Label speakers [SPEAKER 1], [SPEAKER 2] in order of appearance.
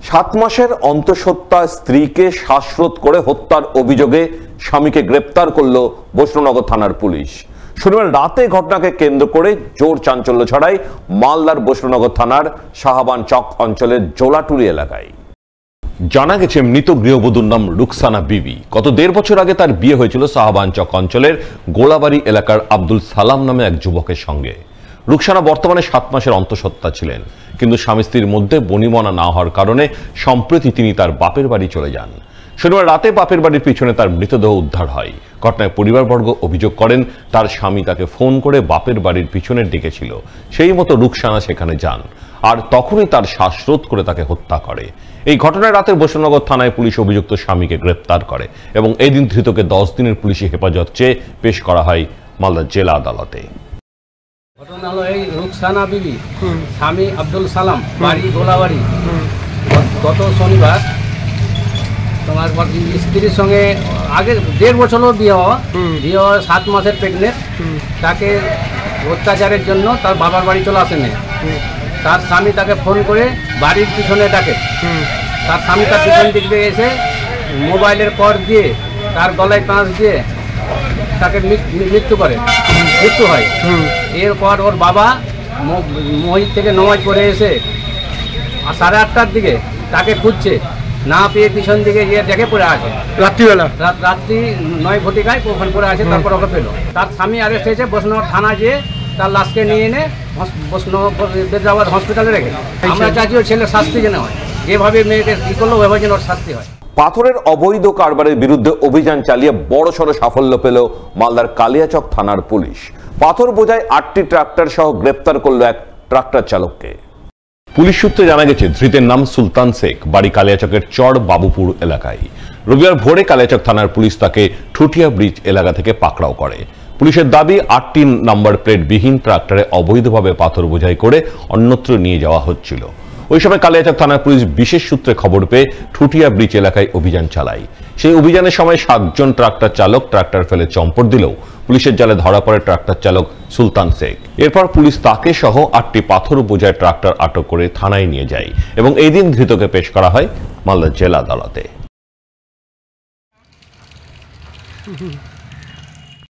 [SPEAKER 1] 7 মাসের অন্তঃসত্ত্বা স্ত্রীকে শ্বাসরোধ করে হত্যার অভিযোগে স্বামীকে গ্রেপ্তার করল বৈষ্ণবনগর থানার পুলিশ। শনিবার রাতে ঘটনাকে কেন্দ্র করে জোর চাঞ্চল্য ছড়ায় মালদার বৈষ্ণবনগর থানার শাহবান চক অঞ্চলের জোলাটুলি এলাকায়। জানা গেছে, মৃত গৃহবধূর নাম রুকসানা বিবি। গত 1.5 বছর আগে তার বিয়ে হয়েছিল শাহবান চক অঞ্চলের গোলাবাড়ি এলাকার আব্দুল সালাম নামে এক যুবকের সঙ্গে। রুকসানা বর্তমানে 7 মাসের অন্তঃসত্ত্বা ছিলেন, কিন্তু স্বামী স্ত্রীর মধ্যে বনিবনা না হওয়ার কারণে সম্প্রতি তিনি তার বাপের বাড়ি চলে যান। শনিবার রাতে বাপের বাড়ির পিছনে তার মৃতদেহ উদ্ধার হয়। ঘটনায় পরিবারবর্গ অভিযোগ করেন, তার স্বামী তাকে ফোন করে বাপের বাড়ির পিছনের দিকে ছিল, সেই মতো রুকসানা সেখানে যান আর তখনই তার শ্বাসরোধ করে তাকে হত্যা করে। এই ঘটনায় রাতে বৈষ্ণবনগর থানায় পুলিশ অভিযুক্ত স্বামীকে গ্রেপ্তার করে এবং এই দিন ধৃতকে 10 দিনের পুলিশি হেফাজত চেয়ে পেশ করা হয় মালদা জেলা আদালতে।
[SPEAKER 2] ঘটনা হলো এই রুকসানা বিবি, স্বামী আব্দুল সালাম, বাড়ি গোলাবাড়ি। গত শনিবার তোমার স্ত্রীর সঙ্গে আগে 1.5 বছরও বিয়ে হওয়া 7 মাসের প্রেগনেন্ট, তাকে অত্যাচারের জন্য তার বাবার বাড়ি চলে আসেনি। তার স্বামী তাকে ফোন করে বাড়ির পিছনে ডাকে। তার স্বামী তার পিছন দিক দিয়ে এসে মোবাইলের কর দিয়ে তার গলায় পাঁচ দিয়ে তাকে মৃত্যু হয়। এরপর ওর বাবা মসজিদ থেকে নামাজ পড়ে এসে 8:30টার দিকে তাকে খুঁজছে, না পেয়ে পিছন দিকে গিয়ে দেখে পড়ে আছে। রাত্রিবেলা রাত্রি 9 ঘটিকায় ওখানে পড়ে আছে। তারপর ওকে পেল। তার স্বামী অ্যারেস্ট হয়েছে। বৈষ্ণব থানা যেয়ে তার লাশকে নিয়ে এনে বেদরাবাদ হসপিটালে রেখে। আমরা চাইছি ওর ছেলের শাস্তি যেন হয়, যেভাবে মেয়েকে কি করলো ওইভাবে যেন ওর শাস্তি হয়।
[SPEAKER 1] পাথরের অবৈধ কারবারের বিরুদ্ধে অভিযান চালিয়ে বড়সড় সাফল্য পেল মালদার কালিয়াচক থানার পুলিশ। পাথর বোঝায় 8টি ট্রাক্টর সহ গ্রেপ্তার করল এক ট্রাক্টর চালককে। পুলিশ সূত্রে জানা গেছে, ধৃতের নাম সুলতান শেখ, বাড়ি কালিয়াচকের চর বাবুপুর এলাকায়। রবিবার ভোরে কালিয়াচক থানার পুলিশ তাকে ঠুটিয়া ব্রিজ এলাকা থেকে পাকড়াও করে। পুলিশের দাবি, 8টি নাম্বার প্লেট বিহীন ট্রাক্টরে অবৈধভাবে পাথর বোঝাই করে অন্যত্র নিয়ে যাওয়া হচ্ছিল। ওই সময় কালিয়াচক থানার পুলিশ বিশেষ সূত্রে খবর পেয়ে ঠুটিয়া ব্রিজ এলাকায় অভিযান চালায়। সেই অভিযানের সময় 7 জন ট্রাক্টর চালক ট্রাক্টর ফেলে চম্পট দিলেও পুলিশের জালে ধরা পড়ে ট্রাক্টর চালক সুলতান শেখ। এরপর পুলিশ তাকে সহ 8টি পাথর বোঝাই ট্রাক্টর আটক করে থানায় নিয়ে যায় এবং এই দিন ধৃতকে পেশ করা হয় মালদা জেলা আদালতে।